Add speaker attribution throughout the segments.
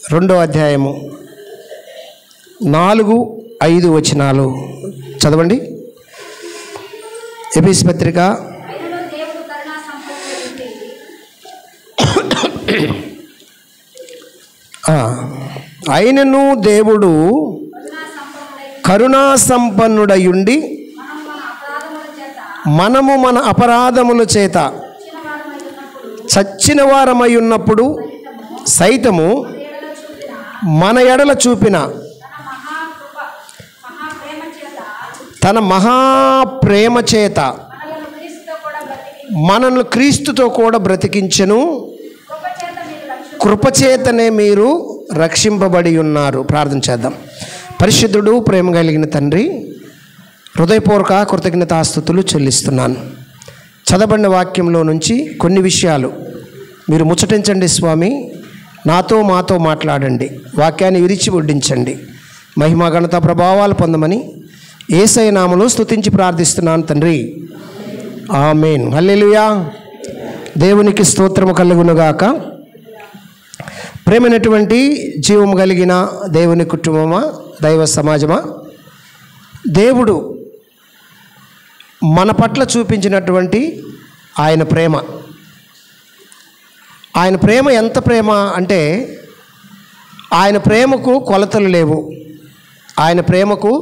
Speaker 1: 2వ అధ్యాయము 4-5 వచనాలు చదవండి. ఎఫెసీ పత్రిక అయినను దేవుడు కరుణా సంపన్నుడయుండి మనము మన అపరాధముల చేత చచ్చిన వారమై ఉన్నప్పుడు సైతము మన ఎడల చూపిన తన మహాప్రేమ చేత మనల్ని క్రీస్తుతో కూడా బ్రతికించెను. కృపచేతనే మీరు రక్షింపబడి ఉన్నారు. ప్రార్థన చేద్దాం. పరిశుద్ధుడు, ప్రేమ కలిగిన తండ్రి, హృదయపూర్వక కృతజ్ఞతాస్తుతులు చెల్లిస్తున్నాను. చదవబడిన వాక్యంలో నుంచి కొన్ని విషయాలు మీరు ముచ్చటించండి స్వామి. నాతో మాతో మాట్లాడండి. వాక్యాన్ని విరిచి వడ్డించండి. మహిమ ఘనత ప్రభావాలు పొందమని యేసయ్య నామములో స్తుతించి ప్రార్థిస్తున్నాను తండ్రి. ఆమేన్. హల్లెలూయా. దేవునికి స్తోత్రము కలుగునుగాక. ప్రేమైనటువంటి జీవము కలిగిన దేవుని కుటుంబమా, దైవ సమాజమా, దేవుడు మన పట్ల చూపించినటువంటి ఆయన ప్రేమ, ఆయన ప్రేమ ఎంత ప్రేమ అంటే ఆయన ప్రేమకు కొలతలు లేవు, ఆయన ప్రేమకు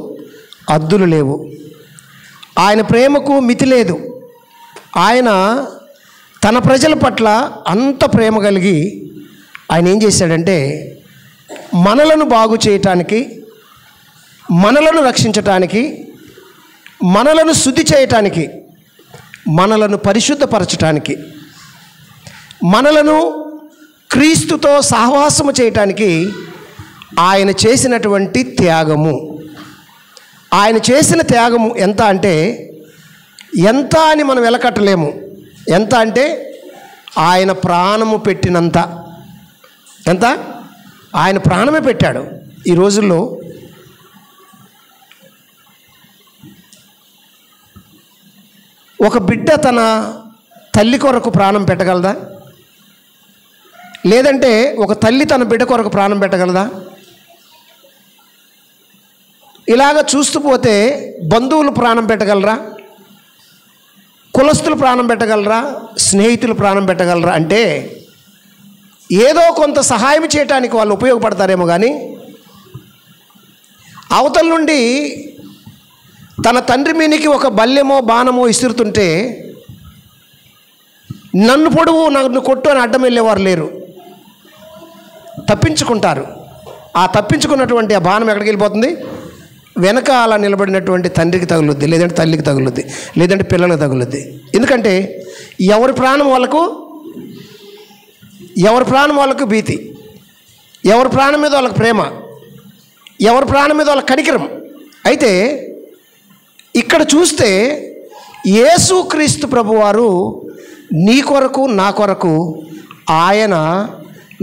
Speaker 1: అద్దులు లేవు, ఆయన ప్రేమకు మితి లేదు. ఆయన తన ప్రజల పట్ల అంత ప్రేమ కలిగి ఆయన ఏం చేశాడంటే మనలను బాగు చేయటానికి, మనలను రక్షించటానికి, మనలను శుద్ధి చేయటానికి, మనలను పరిశుద్ధపరచటానికి, మనలను క్రీస్తుతో సహవాసము చేయటానికి ఆయన చేసినటువంటి త్యాగము, ఆయన చేసిన త్యాగము ఎంత అంటే ఎంత అని మనం వెలకట్టలేము. ఎంత అంటే ఆయన ప్రాణము పెట్టినంత. ఎంత? ఆయన ప్రాణమే పెట్టాడు. ఈ రోజుల్లో ఒక బిడ్డ తన తల్లి కొరకు ప్రాణం పెట్టగలదా? లేదంటే ఒక తల్లి తన బిడ్డ కొరకు ప్రాణం పెట్టగలదా? ఇలాగ చూస్తూ పోతే బంధువులు ప్రాణం పెట్టగలరా? కులస్తులు ప్రాణం పెట్టగలరా? స్నేహితులు ప్రాణం పెట్టగలరా? అంటే ఏదో కొంత సహాయం చేయటానికి వాళ్ళు ఉపయోగపడతారేమో కానీ అవతల నుండి తన తండ్రి మీనికి ఒక బల్లెమో బాణమో ఇసురుతుంటే నన్ను పొడువు, నన్ను కొట్టు అని అడ్డం వెళ్ళేవారు లేరు. తప్పించుకుంటారు. ఆ తప్పించుకున్నటువంటి ఆ బాణం ఎక్కడికి వెళ్ళిపోతుంది? వెనక అలా నిలబడినటువంటి తండ్రికి తగులుద్ది, లేదంటే తల్లికి తగులుద్ది, లేదంటే పిల్లలకు తగులుద్ది. ఎందుకంటే ఎవరి ప్రాణం వాళ్ళకు భీతి, ఎవరి ప్రాణం మీద వాళ్ళకి ప్రేమ, ఎవరి ప్రాణం మీద వాళ్ళకి కనికరం. అయితే ఇక్కడ చూస్తే యేసుక్రీస్తు ప్రభువారు నీ కొరకు నా కొరకు ఆయన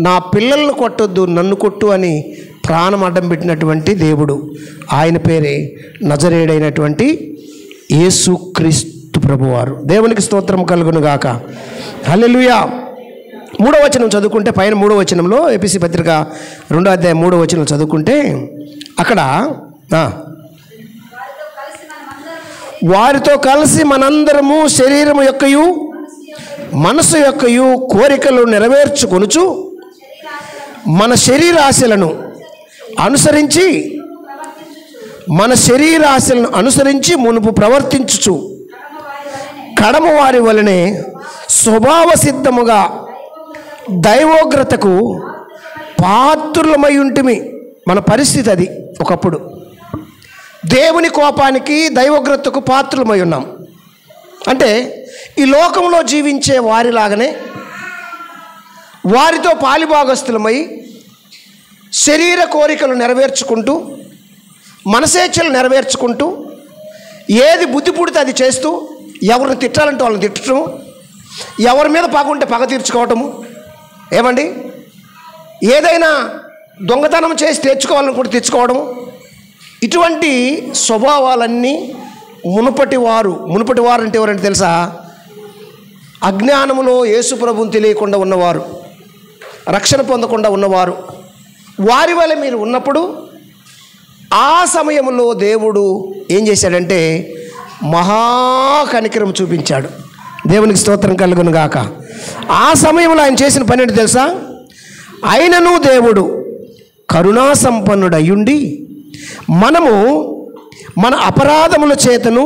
Speaker 1: నా పిల్లలను కొట్టొద్దు, నన్ను కొట్టు అని ప్రాణం అడ్డం పెట్టినటువంటి దేవుడు. ఆయన పేరే నజరేయుడైనటువంటి యేసుక్రీస్తు ప్రభువారు. దేవునికి స్తోత్రం కలుగును గాక. హల్లెలూయా. 3వ వచనం చదువుకుంటే, పైన 3వ వచనంలో ఎఫెసీ పత్రిక 2వ అధ్యాయం 3వ వచనం చదువుకుంటే అక్కడ వారితో కలిసి మనందరము శరీరము యొక్కయు మనసు యొక్కయు కోరికలు నెరవేర్చుకొనుచు మన శరీరాశలను అనుసరించి మునుపు ప్రవర్తించుచు కడమ వారి వలనే స్వభావ సిద్ధముగా దైవోగ్రతకు పాత్రులమై ఉంటిమి. మన పరిస్థితి అది. ఒకప్పుడు దేవుని కోపానికి, దైవోగ్రతకు పాత్రులమై ఉన్నాం. అంటే ఈ లోకంలో జీవించే వారిలాగానే వారితో పాలిభాగస్తులమై శరీర కోరికలు నెరవేర్చుకుంటూ, మనసేచ్ఛలు నెరవేర్చుకుంటూ, ఏది బుద్ధి పుడితే అది చేస్తూ, ఎవరిని తిట్టాలంటే వాళ్ళని తిట్టడం, ఎవరి మీద పగ ఉంటే పగ తీర్చుకోవటము, ఏమండి ఏదైనా దొంగతనం చేసి తెచ్చుకోవాలని కూడా తెచ్చుకోవడం, ఇటువంటి స్వభావాలన్నీ మునుపటి వారు అంటే ఎవరంటే తెలుసా? అజ్ఞానములో యేసు ప్రభువుని తెలియకుండా ఉన్నవారు, రక్షణ పొందకుండా ఉన్నవారు, వారి వల్ల మీరు ఉన్నప్పుడు ఆ సమయంలో దేవుడు ఏం చేశాడంటే మహాకనికరం చూపించాడు. దేవునికి స్తోత్రం కలుగును గాక. ఆ సమయంలో ఆయన చేసిన పని ఏంటి తెలుసా? ఆయనను దేవుడు కరుణా సంపన్నుడయ్యుండి మనము మన అపరాధముల చేతను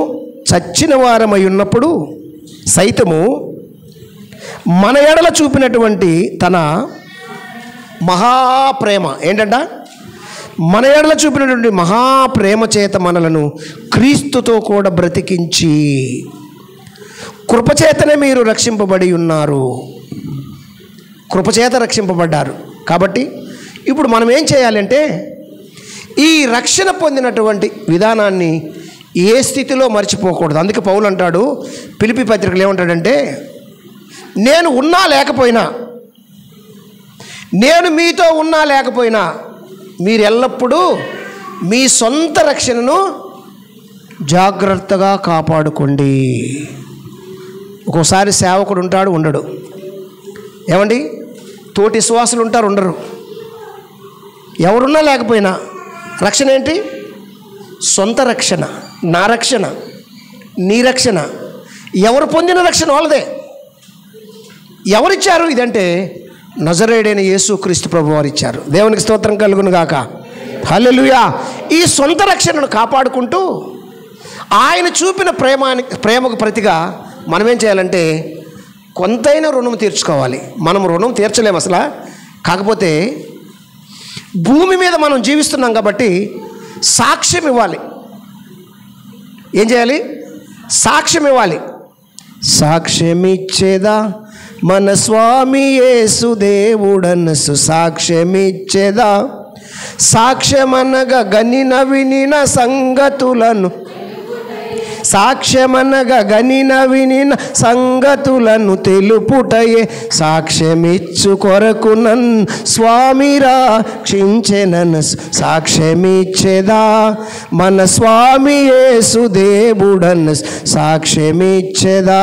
Speaker 1: చచ్చిన వారమై ఉన్నప్పుడు సైతము మన ఎడల చూపినటువంటి తన మహాప్రేమ ఏంటంట? మన ఎడల చూపినటువంటి మహాప్రేమ చేత మనలను క్రీస్తుతో కూడా బ్రతికించి కృపచేతనే మీరు రక్షింపబడి ఉన్నారు. కృపచేత రక్షింపబడ్డారు. కాబట్టి ఇప్పుడు మనం ఏం చేయాలంటే ఈ రక్షణ పొందినటువంటి విధానాన్ని ఏ స్థితిలో మర్చిపోకూడదు. అందుకే పౌలు అంటాడు ఫిలిప్పీ పత్రికలు ఏమంటాడంటే, నేను ఉన్నా లేకపోయినా, నేను మీతో ఉన్నా లేకపోయినా మీరు ఎల్లప్పుడూ మీ సొంత రక్షణను జాగ్రత్తగా కాపాడుకోండి. ఒక్కోసారి సేవకుడు ఉంటాడు, ఉండడు. ఏమండి, తోటి విశ్వాసులు ఉంటారు, ఉండరు. ఎవరున్నా లేకపోయినా రక్షణ ఏంటి? సొంత రక్షణ, నా రక్షణ, నీ రక్షణ. ఎవరు పొందిన రక్షణ వాళ్ళదే. ఎవరిచ్చారు ఇదంటే నజరేయుడైన యేసుక్రీస్తు ప్రభు వారు ఇచ్చారు. దేవునికి స్తోత్రం కలుగును గాక. హల్లెలూయా. ఈ సొంత రక్షణను కాపాడుకుంటూ ఆయన చూపిన ప్రేమకు ప్రతిగా మనం ఏం చేయాలంటే కొంతైనా రుణం తీర్చుకోవాలి. మనం రుణం తీర్చలేము అసలు. కాకపోతే భూమి మీద మనం జీవిస్తున్నాం కాబట్టి సాక్ష్యం ఇవ్వాలి. ఏం చేయాలి? సాక్ష్యం ఇవ్వాలి. సాక్ష్యం ఇచ్చేదా మన స్వామి యేసు దేవుడనసు సాక్ష్యమిచ్చేదా. సాక్ష్యమనగా గనిన వినిన సంగతులను, సాక్ష్యమనగా గనిన వినిన సంగతులను తెలుపుటయే సాక్ష్యమిచ్చు కొరకు నన్ను స్వామి రక్షించెనను సాక్ష్యమిచ్చేదా మన స్వామి యేసు దేవుడనసు సాక్ష్యమిచ్చేదా.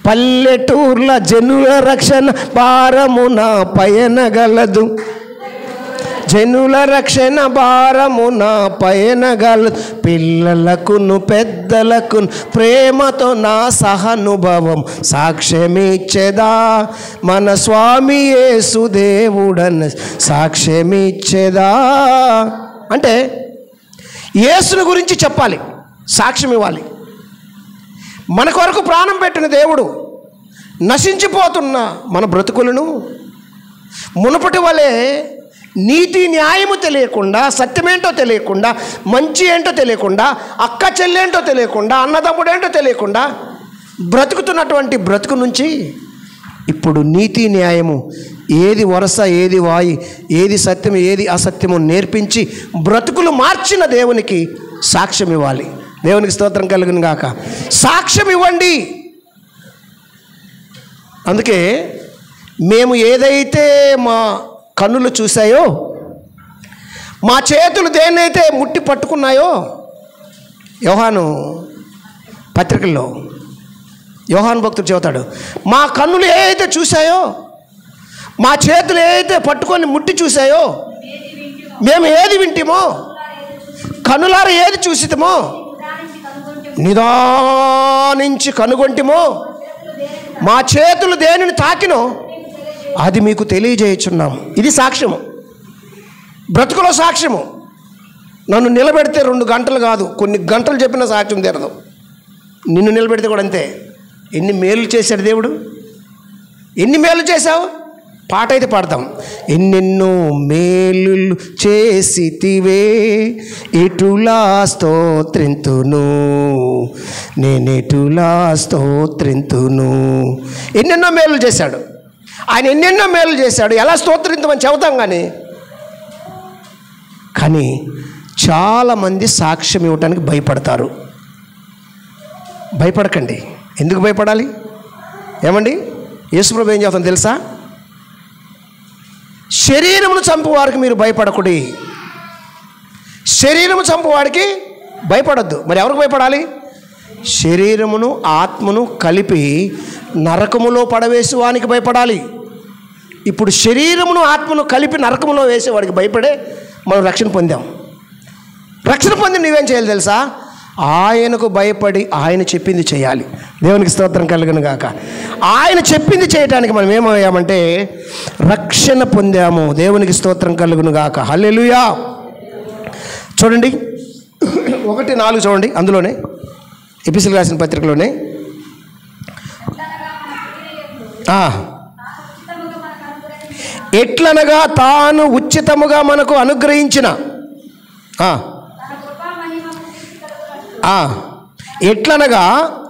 Speaker 1: పల్లెటూర్ల జనుల రక్షణ భారమున పయనగలదు, జనుల రక్షణ భారమున పయనగలదు. పిల్లలకును పెద్దలకును ప్రేమతో నా సహానుభవం సాక్ష్యమిచ్చేదా మన స్వామి యేసు దేవుడన్న సాక్ష్యమిచ్చేదా. అంటే యేసుని గురించి చెప్పాలి, సాక్ష్యం ఇవ్వాలి. మన కొరకు ప్రాణం పెట్టిన దేవుడు నశించిపోతున్న మన బ్రతుకులను మునుపటి వలె నీతి న్యాయము తెలియకుండా, సత్యమేంటో తెలియకుండా, మంచి ఏంటో తెలియకుండా, అక్క చెల్లేంటో తెలియకుండా, అన్నదమ్ముడేంటో తెలియకుండా బ్రతుకుతున్నటువంటి బ్రతుకు నుంచి ఇప్పుడు నీతి న్యాయము, ఏది వరస, ఏది వాయి, ఏది సత్యం, ఏది అసత్యము నేర్పించి బ్రతుకులు మార్చిన దేవునికి సాక్ష్యం ఇవ్వాలి. దేవునికి స్తోత్రం కలుగును గాక. సాక్ష్యం ఇవ్వండి. అందుకే మేము ఏదైతే మా కన్నులు చూసాయో, మా చేతులు దేన్నైతే ముట్టి పట్టుకున్నాయో, యోహాను పత్రికల్లో యోహాను భక్తుడు చెబుతాడు, మా కన్నులు ఏదైతే చూసాయో, మా చేతులు ఏదైతే పట్టుకొని ముట్టి చూసాయో, మేము ఏది వింటిమో, కన్నులారా ఏది చూసితమో, నిదానించి కనుగొంటిమో, మా చేతులు దేనిని తాకినో అది మీకు తెలియజేయుచున్నాము. ఇది సాక్ష్యము, బ్రతుకులో సాక్ష్యము. నన్ను నిలబెడితే 2 గంటలు కాదు, కొన్ని గంటలు చెప్పిన సాక్ష్యం తీరదు. నిన్ను నిలబెడితే కూడా అంతే. ఎన్ని మేలు చేశాడు దేవుడు, ఎన్ని మేలు చేశావు. పాట అయితే పాడతాం, ఎన్నెన్నో మేలు చేసితివే ఎటులా స్తోత్రింతును, నేనెటులా స్తోత్రింతును. ఎన్నెన్నో మేలు చేశాడు ఆయన, ఎన్నెన్నో మేలు చేశాడు. ఎలా స్తోత్రించమని చెబుతాం కానీ చాలామంది సాక్ష్యం ఇవ్వటానికి భయపడతారు. భయపడకండి. ఎందుకు భయపడాలి? ఏమండి, యేసుప్రభు ఏం చెప్తాను తెలుసా? శరీరమును చంపువారికి మీరు భయపడకుడి. శరీరము చంపువాడికి భయపడద్దు. మరి ఎవరికి భయపడాలి? శరీరమును ఆత్మను కలిపి నరకములో పడవేసి వానికి భయపడాలి. ఇప్పుడు శరీరమును ఆత్మను కలిపి నరకములో వేసేవాడికి భయపడే మనం రక్షణ పొందాం. రక్షణ పొంది నువ్వేం చేయాలి తెలుసా? ఆయనకు భయపడి ఆయన చెప్పింది చేయాలి. దేవునికి స్తోత్రం కలుగును గాక. ఆయన చెప్పింది చేయటానికి మనం ఏమయ్యామంటే రక్షణ పొందాము. దేవునికి స్తోత్రం కలుగును గాక. హల్లెలూయా. చూడండి 1:4 చూడండి, అందులోనే ఎపిసోడ్ రాసిన పత్రికలోనే ఎట్లనగా తాను ఉచితముగా మనకు అనుగ్రహించిన ఎట్లనగా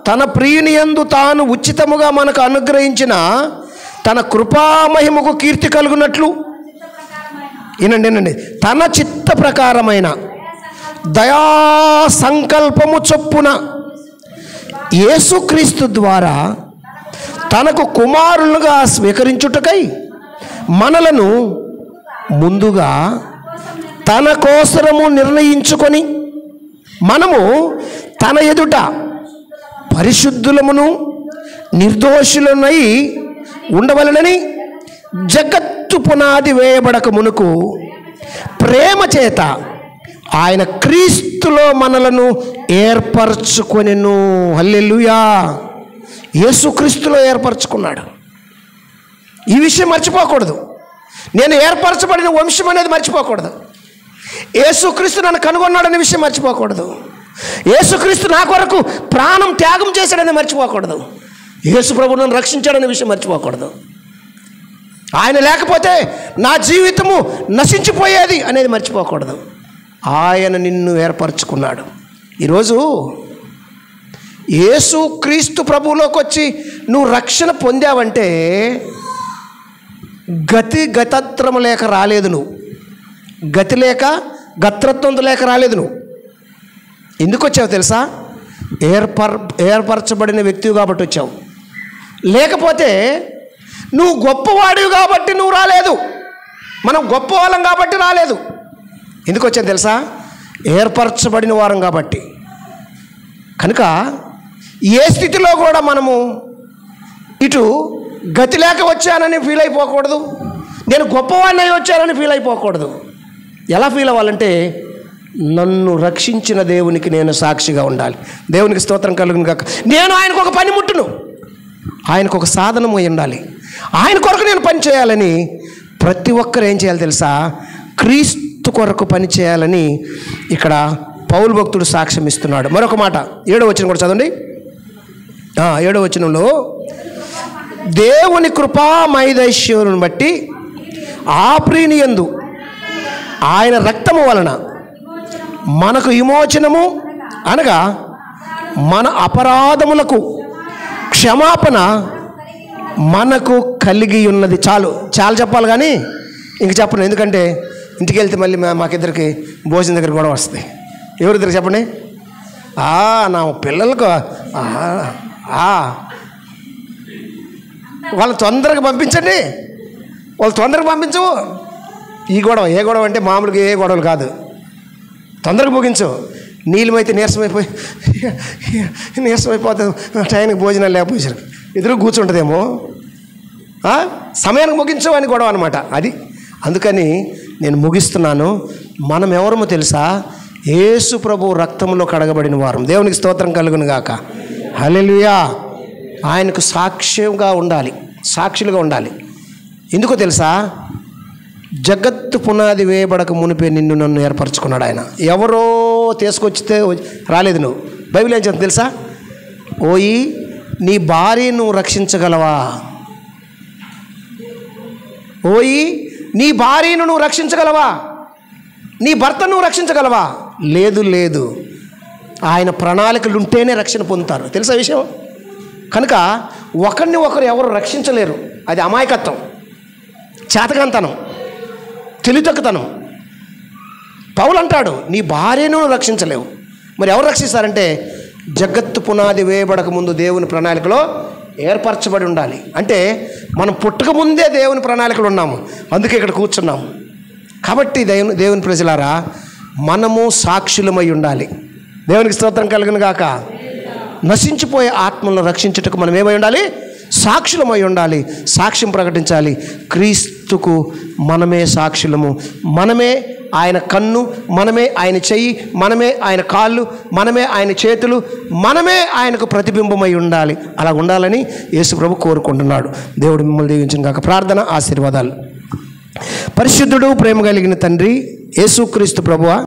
Speaker 1: తన ప్రియుని యందు తాను ఉచితముగా మనకు అనుగ్రహించిన తన కృపామహిమకు కీర్తి కలుగునట్లు వినండి, తన చిత్త ప్రకారమైన దయా సంకల్పము చొప్పున యేసుక్రీస్తు ద్వారా తనకు కుమారులుగా స్వీకరించుటకై మనలను ముందుగా తన కోసరము నిర్ణయించుకొని మనము తన ఎదుట పరిశుద్ధులమును నిర్దోషులనై ఉండవలనని జగత్తు పునాది వేయబడక మునుకు ప్రేమ చేత ఆయన క్రీస్తులో మనలను ఏర్పరచుకొనెను. హల్లెలూయా. యేసుక్రీస్తులో ఏర్పరచుకున్నాడు. ఈ విషయం మర్చిపోకూడదు. నేను ఏర్పరచబడిన వంశం అనేది మర్చిపోకూడదు. యేసుక్రీస్తు నన్ను కనుగొన్నాడనే విషయం మర్చిపోకూడదు. యేసుక్రీస్తు నా కొరకు ప్రాణం త్యాగం చేశాడని మర్చిపోకూడదు. యేసు ప్రభువు నన్ను రక్షించాడనే విషయం మర్చిపోకూడదు. ఆయన లేకపోతే నా జీవితము నశించిపోయేది అనేది మర్చిపోకూడదు. ఆయన నిన్ను ఏర్పరచుకున్నాడు. ఈరోజు యేసుక్రీస్తు ప్రభువులోకి వచ్చి నువ్వు రక్షణ పొందావంటే గతత్రం లేక రాలేదు. నువ్వు గతి లేక గత్రత్వం లేక రాలేదు. నువ్వు ఎందుకు వచ్చావు తెలుసా? ఏర్పరచబడిన వ్యక్తివి కాబట్టి వచ్చావు. లేకపోతే నువ్వు గొప్పవాడివి కాబట్టి నువ్వు రాలేదు. మనం గొప్పవాళ్ళం కాబట్టి రాలేదు. ఎందుకు వచ్చాను తెలుసా? ఏర్పరచబడిన వారం కాబట్టి. కనుక ఏ స్థితిలో కూడా మనము ఇటు గతి లేక వచ్చానని ఫీల్ అయిపోకూడదు, నేను గొప్పవాడిని అయి వచ్చానని ఫీల్ అయిపోకూడదు. ఎలా ఫీల్ అవ్వాలంటే నన్ను రక్షించిన దేవునికి నేను సాక్షిగా ఉండాలి. దేవునికి స్తోత్రం కలుగును కాక. నేను ఆయనకు ఒక పనిముట్టును, ఆయనకు ఒక సాధనము అయి ఉండాలి. ఆయన కొరకు నేను పని చేయాలని ప్రతి ఒక్కరు ఏం చేయాలి తెలుసా? క్రీస్తు కొరకు పని చేయాలని ఇక్కడ పౌలు భక్తుడు సాక్ష్యం ఇస్తున్నాడు. మరొక మాట 7వ వచనం కూడా చదవండి. 7వ వచనంలో దేవుని కృపామైదైశ్వర్యమును బట్టి ఆ ప్రియుని యందు ఆయన రక్తము వలన మనకు విమోచనము అనగా మన అపరాధములకు క్షమాపణ మనకు కలిగి ఉన్నది. చాలా చెప్పాలి కానీ ఇంక చెప్పను. ఎందుకంటే ఇంటికి వెళ్తే మళ్ళీ మాకిద్దరికి భోజనం దగ్గర కూడా వస్తుంది. ఎవరిద్దరికి చెప్పండి? నా పిల్లలకు వాళ్ళు తొందరగా పంపించండి. వాళ్ళు తొందరగా పంపించవు. ఈ గొడవ ఏ గొడవ అంటే మామూలుగా ఏ గొడవలు కాదు. తొందరగా ముగించు. నీళ్ళమైతే నీరసమైపోతుంది. టైంకి భోజనాలు లేకపోయారు ఎదురు కూర్చుంటుందేమో. సమయానికి ముగించు అని గొడవ అనమాట అది. అందుకని నేను ముగిస్తున్నాను. మనం ఎవరమో తెలుసా? యేసు ప్రభు రక్తంలో కడగబడిన వారం. దేవునికి స్తోత్రం కలుగును గాక. హల్లెలూయా. ఆయనకు సాక్ష్యంగా ఉండాలి, సాక్షులుగా ఉండాలి. ఎందుకో తెలుసా? జగత్తు పునాది వేయబడక మునిపే నిన్ను నన్ను ఏర్పరచుకున్నాడు ఆయన. ఎవరో తీసుకొచ్చితే రాలేదు. నువ్వు బైబిల్ ఏం చెప్తుంది తెలుసా? ఓయి నీ భార్యను రక్షించగలవా? ఓయి నీ భార్యను నువ్వు రక్షించగలవా? నీ భర్తను నువ్వు రక్షించగలవా? లేదు. ఆయన ప్రణాళికలు ఉంటేనే రక్షణ పొందుతారు. తెలుసా విషయం? కనుక ఒకరిని ఒకరు ఎవరు రక్షించలేరు. అది అమాయకత్వం, చేతకంతనం, తెలివితక్కుతనం. పౌలు అంటాడు నీ భార్యను రక్షించలేవు. మరి ఎవరు రక్షిస్తారంటే జగత్తు పునాది వేయబడక ముందు దేవుని ప్రణాళికలో ఏర్పరచబడి ఉండాలి. అంటే మనం పుట్టక ముందే దేవుని ప్రణాళికలు ఉన్నాము, అందుకే ఇక్కడ కూర్చున్నాము. కాబట్టి దేవుని ప్రజలారా మనము సాక్షులమై ఉండాలి. దేవునికి స్తోత్రం కలుగును గాక. నశించిపోయే ఆత్మలను రక్షించుటకు మనం ఏమై ఉండాలి? సాక్షులమై ఉండాలి, సాక్ష్యం ప్రకటించాలి. క్రీస్తుకు మనమే సాక్షులము. మనమే ఆయన కన్ను, మనమే ఆయన చెయ్యి, మనమే ఆయన కాళ్ళు, మనమే ఆయన చేతులు, మనమే ఆయనకు ప్రతిబింబమై ఉండాలి. అలా ఉండాలని యేసు ప్రభు కోరుకుంటున్నాడు. దేవుడు మిమ్మల్ని దీవించును గాక. ప్రార్థన, ఆశీర్వాదాలు. పరిశుద్ధుడు, ప్రేమ కలిగిన తండ్రి యేసుక్రీస్తు ప్రభువా,